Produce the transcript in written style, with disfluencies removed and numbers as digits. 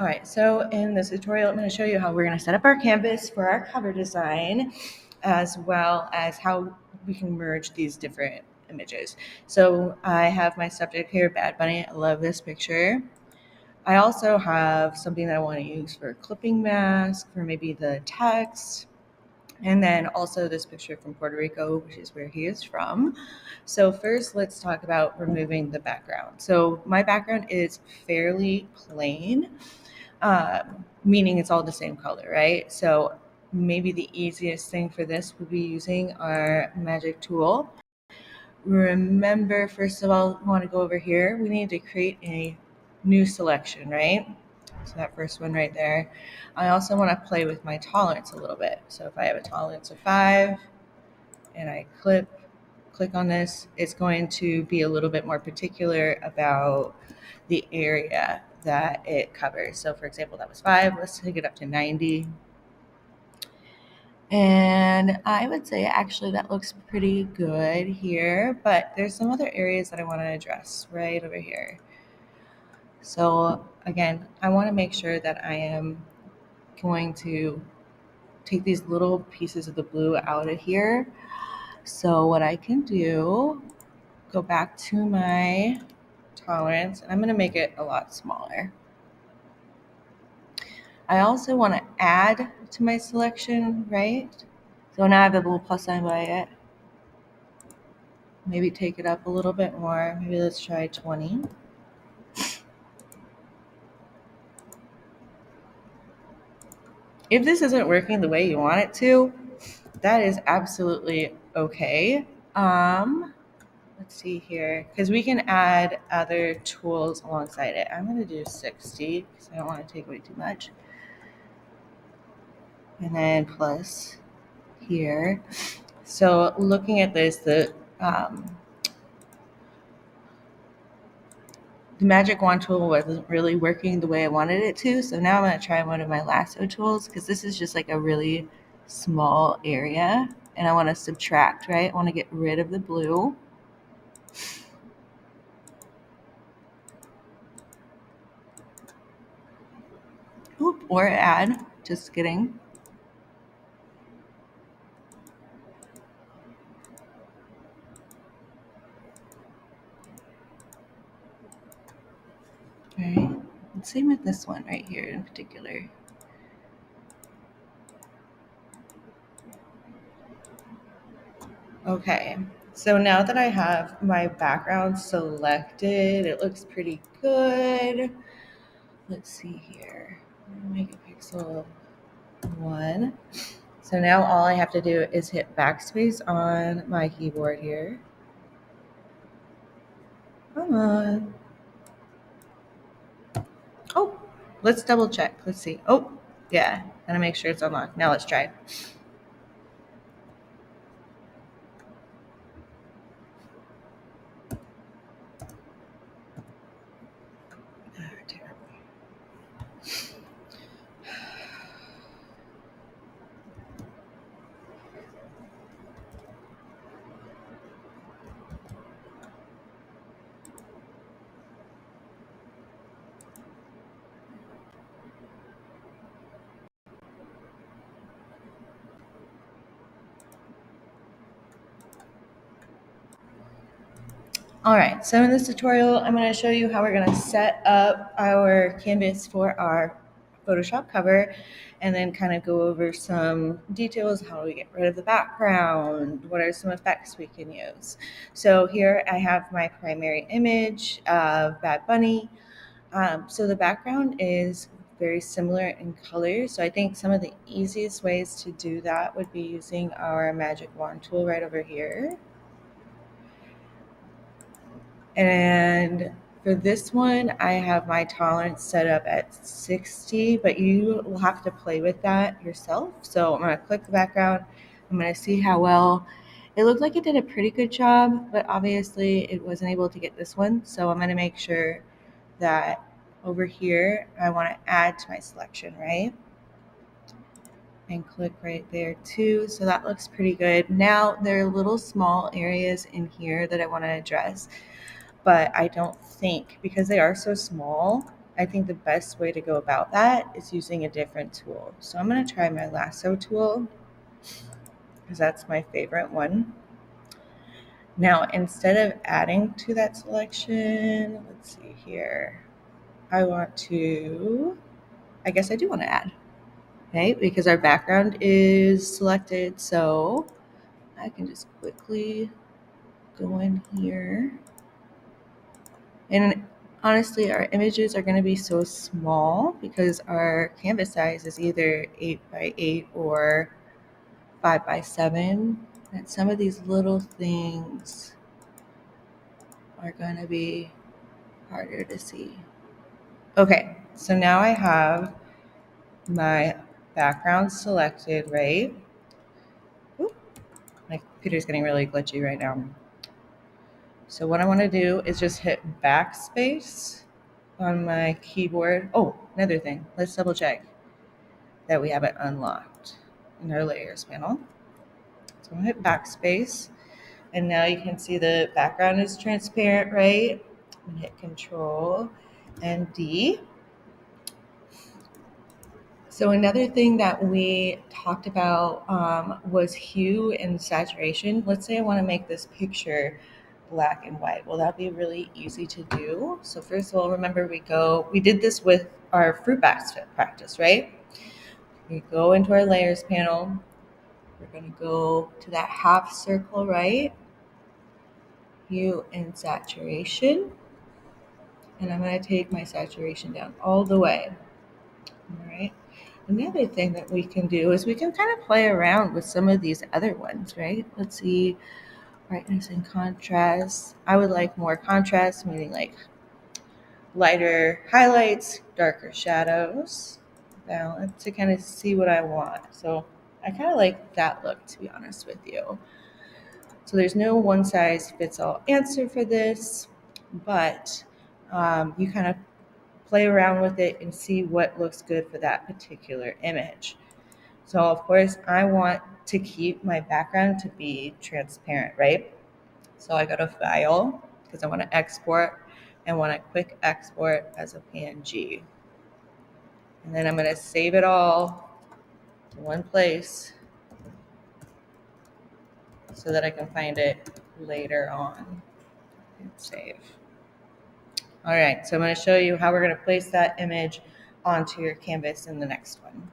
All right, so in this tutorial, I'm going to show you how we're going to set up our canvas for our cover design, as well as how we can merge these different images. So I have my subject here, Bad Bunny. I love this picture. I also have something that I want to use for a clipping mask, for maybe the text, and then also this picture from Puerto Rico, which is where he is from. So first, let's talk about removing the background. So my background is fairly plain, meaning it's all the same color, right? So maybe the easiest thing for this would be using our magic tool. Remember, first of all, we want to go over here. We need to create a new selection, right? So that first one right there. I also want to play with my tolerance a little bit. So if I have a tolerance of 5 and I click on this, it's going to be a little bit more particular about the area that it covers. So for example, that was 5. Let's take it up to 90. And I would say actually that looks pretty good here, but there's some other areas that I want to address right over here. So again, I want to make sure that I am going to take these little pieces of the blue out of here. So what I can do, go back to my tolerance, and I'm going to make it a lot smaller. I also want to add to my selection, right? So now I have a little plus sign by it. Maybe take it up a little bit more. Maybe let's try 20. If this isn't working the way you want it to, that is absolutely okay. Let's see here, because we can add other tools alongside it. I'm going to do 60 because I don't want to take away too much. And then plus here. So looking at this, the magic wand tool wasn't really working the way I wanted it to. So now I'm going to try one of my lasso tools, because this is just like a really small area and I want to subtract, right? I want to get rid of the blue. Oop, or add, just kidding. All right, same with this one right here in particular. Okay, so now that I have my background selected, it looks pretty good. Let's see here. Make it pixel 1. So now all I have to do is hit backspace on my keyboard here. Come on. Oh, let's double check. Let's see. Oh, yeah. Gotta make sure it's unlocked. Now let's try. All right, so in this tutorial, I'm going to show you how we're going to set up our canvas for our Photoshop cover, and then kind of go over some details. How do we get rid of the background? What are some effects we can use? So here I have my primary image of Bad Bunny. So the background is very similar in color. So I think some of the easiest ways to do that would be using our magic wand tool right over here. And for this one, I have my tolerance set up at 60, but you will have to play with that yourself. So I'm going to click the background. I'm going to see how well it looked like it did a pretty good job, but obviously it wasn't able to get this one. So I'm going to make sure that over here, I want to add to my selection, right? And click right there too. So that looks pretty good. Now there are little small areas in here that I want to address, but I don't think, because they are so small, I think the best way to go about that is using a different tool. So I'm going to try my lasso tool because that's my favorite one. Now, instead of adding to that selection, let's see here. I guess I do want to add, right? Because our background is selected. So I can just quickly go in here. And honestly, our images are going to be so small because our canvas size is either 8 by 8 or 5 by 7. And some of these little things are going to be harder to see. Okay, so now I have my background selected, right? Oop, my computer's getting really glitchy right now. So what I want to do is just hit backspace on my keyboard. Oh, another thing. Let's double check that we have it unlocked in our layers panel. So I'm going to hit backspace. And now you can see the background is transparent, right? I'm going to hit Control and D. So another thing that we talked about was hue and saturation. Let's say I want to make this picture black and white. Well, that'd be really easy to do. So first of all, remember we did this with our fruit basket practice, right? We go into our layers panel. We're going to go to that half circle, right? Hue and saturation. And I'm going to take my saturation down all the way. All right. Another thing that we can do is we can kind of play around with some of these other ones, right? Let's see, brightness and contrast. I would like more contrast, meaning like lighter highlights, darker shadows, balance to kind of see what I want. So I kind of like that look, to be honest with you. So there's no one size fits all answer for this, but you kind of play around with it and see what looks good for that particular image. So of course I want to keep my background to be transparent, right? So I go to File because I want to export and want a quick export as a PNG. And then I'm going to save it all in one place so that I can find it later on and save. All right, so I'm going to show you how we're going to place that image onto your canvas in the next one.